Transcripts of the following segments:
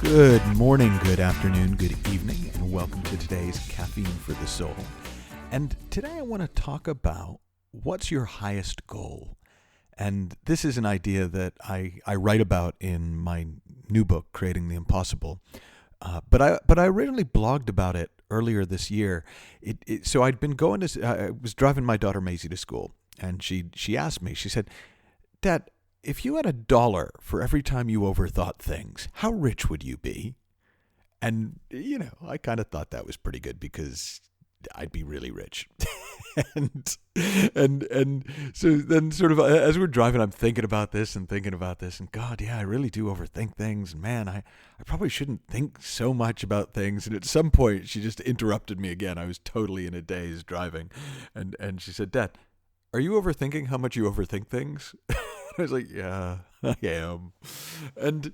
Good morning, good afternoon, good evening, and welcome to today's Caffeine for the Soul. And today I want to talk about what's your highest goal. And this is an idea that I write about in my new book, Creating the Impossible. But I originally blogged about it earlier this year. So I'd been going to, I was driving my daughter Maisie to school, and she asked me, she said, "Dad, if you had $1 for every time you overthought things, how rich would you be?" And, I kind of thought that was pretty good because I'd be really rich. and so then sort of as we're driving, I'm thinking about this, and God, yeah, I really do overthink things. And man, I probably shouldn't think so much about things. And at some point she just interrupted me again. I was totally in a daze driving. And she said, "Dad, are you overthinking how much you overthink things?" I was like, "Yeah, I am." And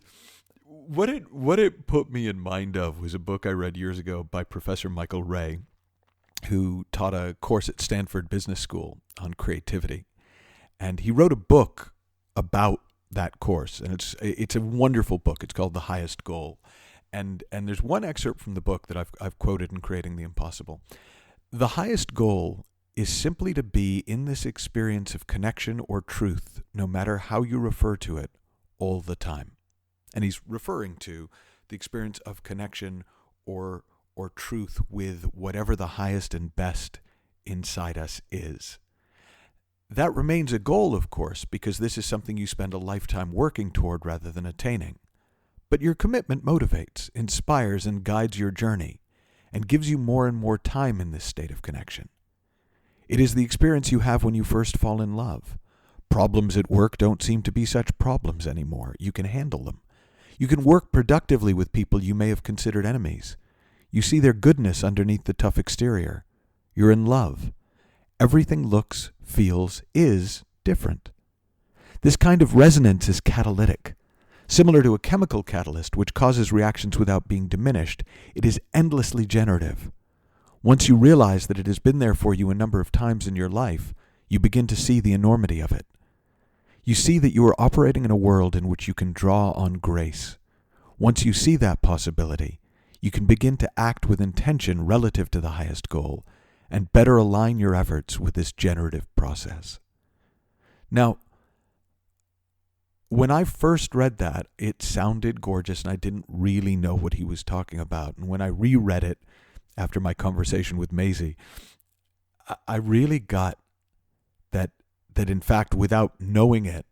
what it put me in mind of was a book I read years ago by Professor Michael Ray, who taught a course at Stanford Business School on creativity. And he wrote a book about that course, and it's a wonderful book. It's called The Highest Goal. And there's one excerpt from the book that I've quoted in Creating the Impossible. The highest goal is simply to be in this experience of connection or truth, no matter how you refer to it, all the time. And he's referring to the experience of connection or truth with whatever the highest and best inside us is. That remains a goal, of course, because this is something you spend a lifetime working toward rather than attaining. But your commitment motivates, inspires, and guides your journey, and gives you more and more time in this state of connection. It is the experience you have when you first fall in love. Problems at work don't seem to be such problems anymore. You can handle them. You can work productively with people you may have considered enemies. You see their goodness underneath the tough exterior. You're in love. Everything looks, feels, is different. This kind of resonance is catalytic. Similar to a chemical catalyst which causes reactions without being diminished, it is endlessly generative. Once you realize that it has been there for you a number of times in your life, you begin to see the enormity of it. You see that you are operating in a world in which you can draw on grace. Once you see that possibility, you can begin to act with intention relative to the highest goal and better align your efforts with this generative process. Now, when I first read that, it sounded gorgeous and I didn't really know what he was talking about. And when I reread it after my conversation with Maisie, I really got that in fact, without knowing it,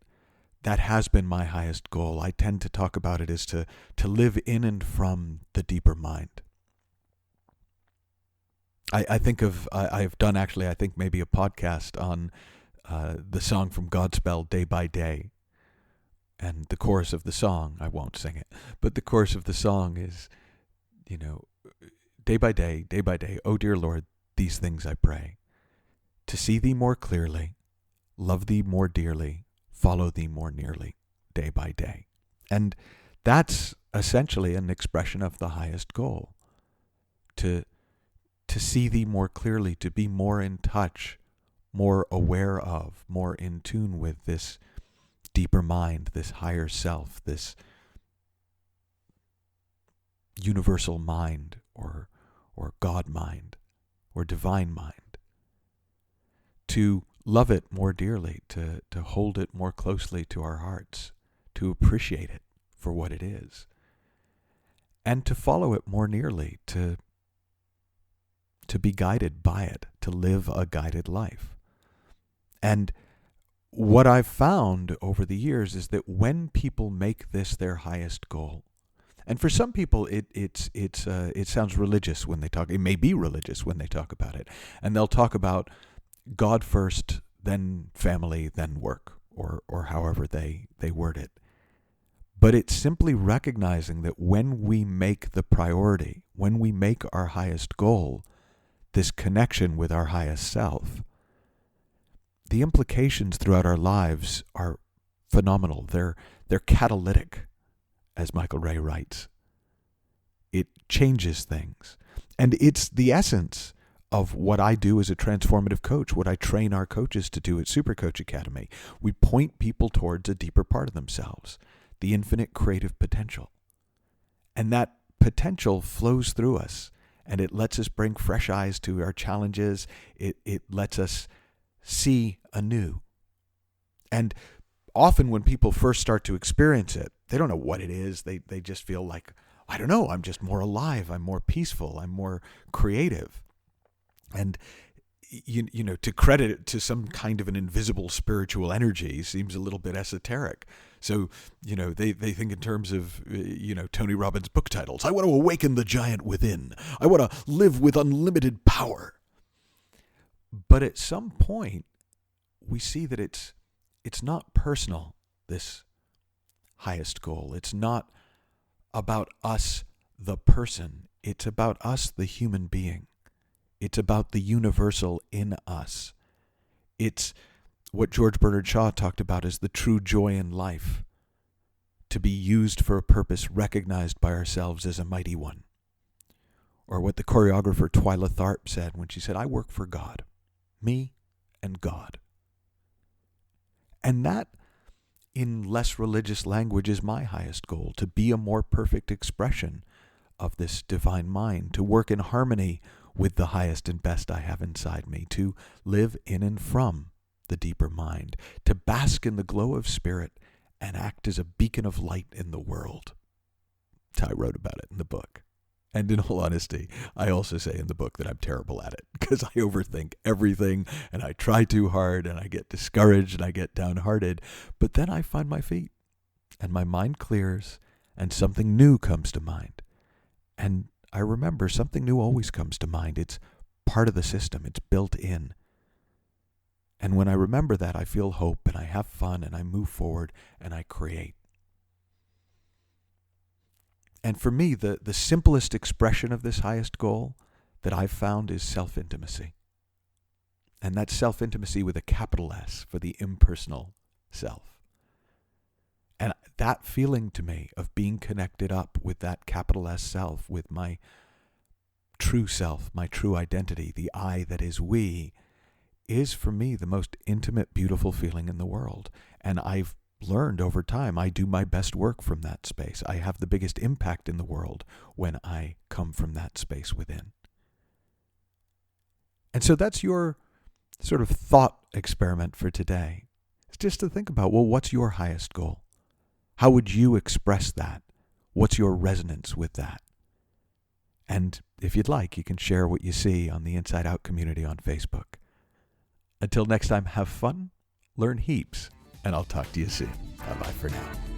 that has been my highest goal. I tend to talk about it as to live in and from the deeper mind. I've done actually, I think maybe a podcast on the song from Godspell, Day by Day. And the chorus of the song, I won't sing it, but the chorus of the song is, day by day, oh dear Lord, these things I pray. To see thee more clearly, love thee more dearly, follow thee more nearly, day by day. And that's essentially an expression of the highest goal. To see thee more clearly, to be more in touch, more aware of, more in tune with this deeper mind, this higher self, this universal mind, or God mind, or divine mind. To love it more dearly, to hold it more closely to our hearts, to appreciate it for what it is, and to follow it more nearly, to be guided by it, to live a guided life. And what I've found over the years is that when people make this their highest goal, and for some people it sounds religious when they talk. It may be religious when they talk about it, and they'll talk about God first, then family, then work, or however they word it. But it's simply recognizing that when we make the priority, when we make our highest goal, this connection with our highest self, the implications throughout our lives are phenomenal. They're catalytic, as Michael Ray writes. It changes things. And it's the essence of what I do as a transformative coach, what I train our coaches to do at Super Coach Academy. We point people towards a deeper part of themselves, the infinite creative potential. And that potential flows through us, and it lets us bring fresh eyes to our challenges. It lets us see anew. And often when people first start to experience it, they don't know what it is. They just feel like, I don't know, I'm just more alive, I'm more peaceful, I'm more creative. And you know, to credit it to some kind of an invisible spiritual energy seems a little bit esoteric. So, you know, they think in terms of, Tony Robbins' book titles. I want to awaken the giant within. I want to live with unlimited power. But at some point, we see that it's not personal, this highest goal. It's not about us, the person. It's about us, the human being. It's about the universal in us. It's what George Bernard Shaw talked about as the true joy in life, to be used for a purpose recognized by ourselves as a mighty one. Or what the choreographer Twyla Tharp said when she said, I work for God, me and God. And that, in less religious language, is my highest goal, to be a more perfect expression of this divine mind, to work in harmony with the highest and best I have inside me, to live in and from the deeper mind, to bask in the glow of spirit and act as a beacon of light in the world. I wrote about it in the book. And in all honesty, I also say in the book that I'm terrible at it because I overthink everything and I try too hard and I get discouraged and I get downhearted. But then I find my feet and my mind clears and something new comes to mind. And I remember something new always comes to mind. It's part of the system. It's built in. And when I remember that, I feel hope and I have fun and I move forward and I create. And for me, the simplest expression of this highest goal that I've found is self-intimacy. And that's self-intimacy with a capital S for the impersonal self. And that feeling to me of being connected up with that capital S self, with my true self, my true identity, the I that is we, is for me the most intimate, beautiful feeling in the world. And I've learned over time, I do my best work from that space. I have the biggest impact in the world when I come from that space within. And so that's your sort of thought experiment for today. It's just to think about, well, what's your highest goal? How would you express that? What's your resonance with that? And if you'd like, you can share what you see on the Inside Out community on Facebook. Until next time, have fun, learn heaps, and I'll talk to you soon. Bye-bye for now.